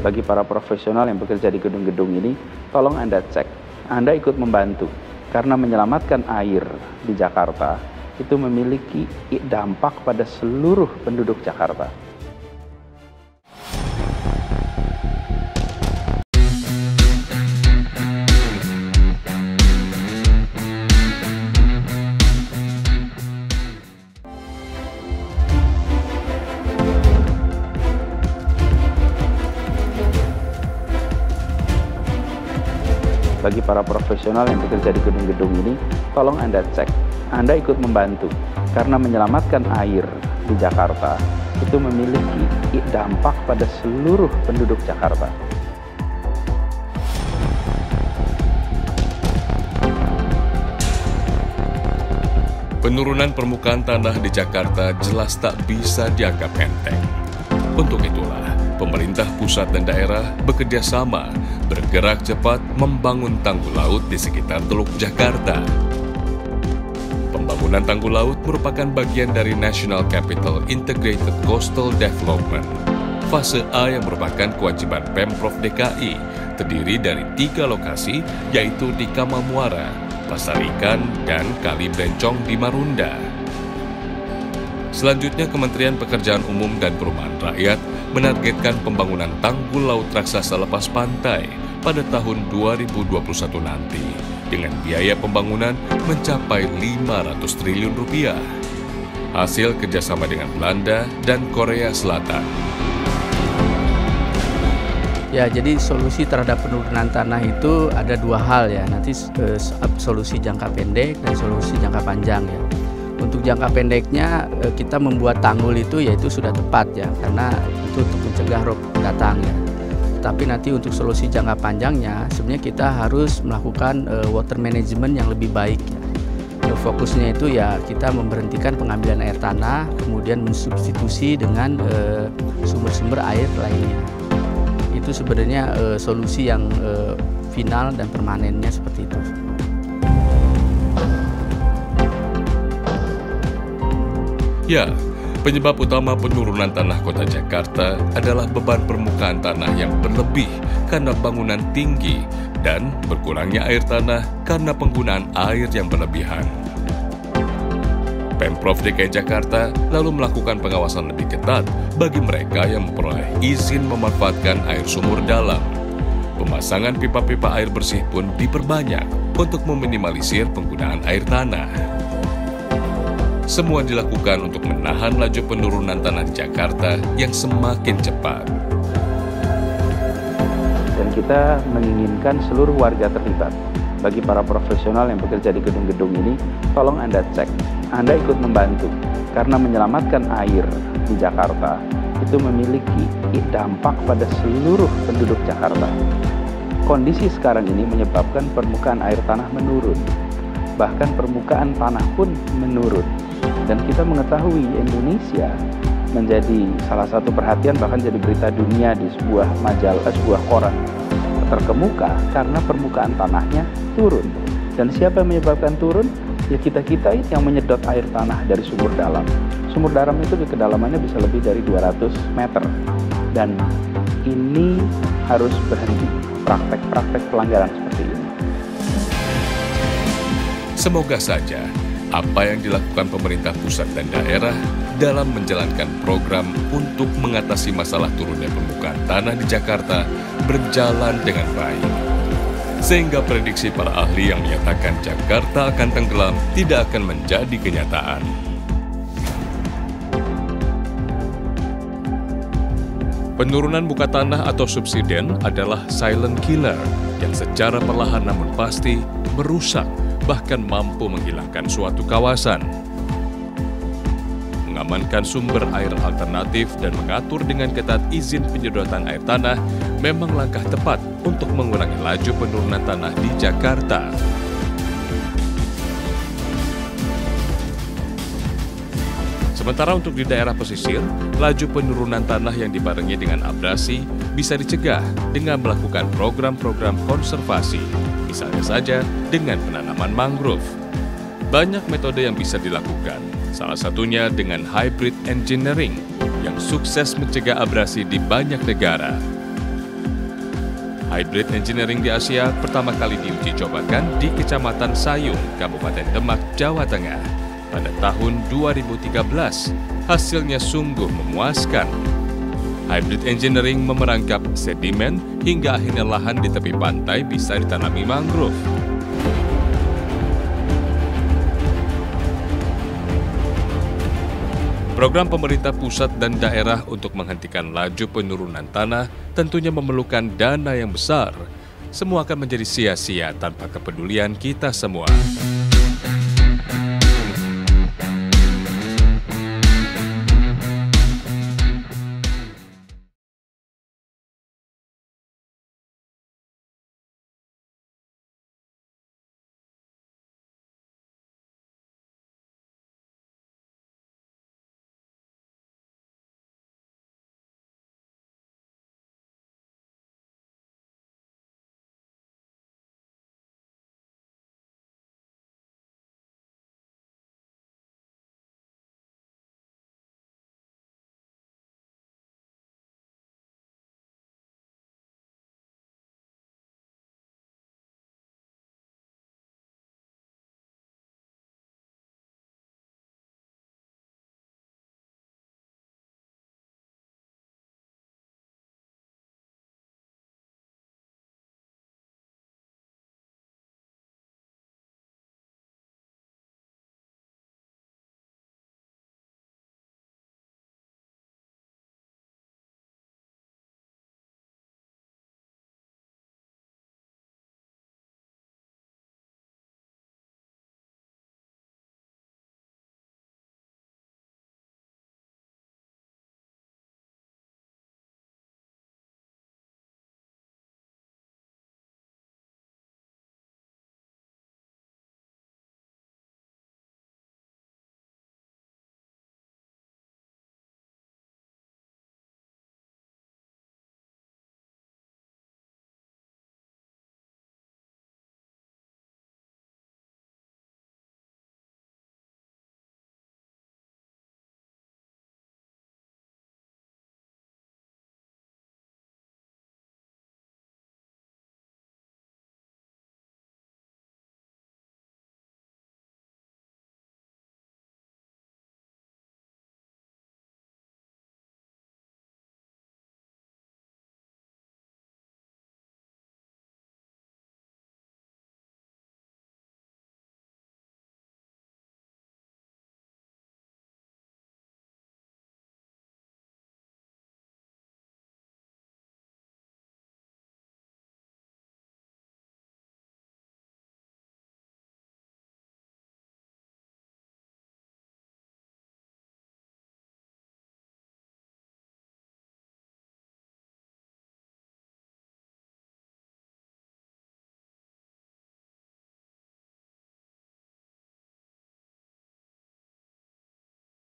Bagi para profesional yang bekerja di gedung-gedung ini, tolong Anda cek, Anda ikut membantu. Karena menyelamatkan air di Jakarta itu memiliki dampak pada seluruh penduduk Jakarta. Bagi para profesional yang bekerja di gedung-gedung ini, tolong Anda cek, Anda ikut membantu. Karena menyelamatkan air di Jakarta itu memiliki dampak pada seluruh penduduk Jakarta. Penurunan permukaan tanah di Jakarta jelas tak bisa dianggap enteng. Untuk itulah, pemerintah pusat dan daerah bekerja sama, bergerak cepat membangun tanggul laut di sekitar Teluk Jakarta. Pembangunan tanggul laut merupakan bagian dari National Capital Integrated Coastal Development. Fase A yang merupakan kewajiban Pemprov DKI, terdiri dari 3 lokasi, yaitu di Kamamuara, Pasar Ikan, dan Kali Bencong di Marunda. Selanjutnya, Kementerian Pekerjaan Umum dan Perumahan Rakyat menargetkan pembangunan tanggul laut raksasa lepas pantai pada tahun 2021 nanti, dengan biaya pembangunan mencapai 500 triliun rupiah. Hasil kerjasama dengan Belanda dan Korea Selatan. Ya, jadi solusi terhadap penurunan tanah itu ada 2 hal ya. Nanti solusi jangka pendek dan solusi jangka panjang ya. Untuk jangka pendeknya kita membuat tanggul itu yaitu sudah tepat ya, karena itu untuk mencegah rob datang ya. Tapi nanti untuk solusi jangka panjangnya sebenarnya kita harus melakukan water management yang lebih baik ya. Fokusnya itu ya kita memberhentikan pengambilan air tanah, kemudian mensubstitusi dengan sumber-sumber air lainnya. Itu sebenarnya solusi yang final dan permanennya seperti itu. Ya, penyebab utama penurunan tanah kota Jakarta adalah beban permukaan tanah yang berlebih karena bangunan tinggi dan berkurangnya air tanah karena penggunaan air yang berlebihan. Pemprov DKI Jakarta lalu melakukan pengawasan lebih ketat bagi mereka yang memperoleh izin memanfaatkan air sumur dalam. Pemasangan pipa-pipa air bersih pun diperbanyak untuk meminimalisir penggunaan air tanah. Semua dilakukan untuk menahan laju penurunan tanah di Jakarta yang semakin cepat. Dan kita menginginkan seluruh warga terlibat. Bagi para profesional yang bekerja di gedung-gedung ini, tolong Anda cek, Anda ikut membantu. Karena menyelamatkan air di Jakarta itu memiliki dampak pada seluruh penduduk Jakarta. Kondisi sekarang ini menyebabkan permukaan air tanah menurun. Bahkan permukaan tanah pun menurun. Dan kita mengetahui Indonesia menjadi salah satu perhatian, bahkan jadi berita dunia di sebuah sebuah koran terkemuka karena permukaan tanahnya turun. Dan siapa yang menyebabkan turun? Ya kita-kita yang menyedot air tanah dari sumur dalam. Sumur dalam itu di kedalamannya bisa lebih dari 200 meter. Dan ini harus berhenti praktek-praktek pelanggaran seperti ini. Semoga saja apa yang dilakukan pemerintah pusat dan daerah dalam menjalankan program untuk mengatasi masalah turunnya permukaan tanah di Jakarta berjalan dengan baik. Sehingga prediksi para ahli yang menyatakan Jakarta akan tenggelam tidak akan menjadi kenyataan. Penurunan muka tanah atau subsiden adalah silent killer yang secara perlahan namun pasti merusak, bahkan mampu menghilangkan suatu kawasan. Mengamankan sumber air alternatif dan mengatur dengan ketat izin penyedotan air tanah memang langkah tepat untuk mengurangi laju penurunan tanah di Jakarta. Sementara untuk di daerah pesisir, laju penurunan tanah yang dibarengi dengan abrasi bisa dicegah dengan melakukan program-program konservasi, misalnya saja dengan penanaman mangrove. Banyak metode yang bisa dilakukan, salah satunya dengan hybrid engineering yang sukses mencegah abrasi di banyak negara. Hybrid engineering di Asia pertama kali diuji cobakan di Kecamatan Sayung, Kabupaten Demak, Jawa Tengah pada tahun 2013. Hasilnya sungguh memuaskan. Hybrid engineering memerangkap sedimen hingga akhirnya lahan di tepi pantai bisa ditanami mangrove. Program pemerintah pusat dan daerah untuk menghentikan laju penurunan tanah tentunya memerlukan dana yang besar. Semua akan menjadi sia-sia tanpa kepedulian kita semua.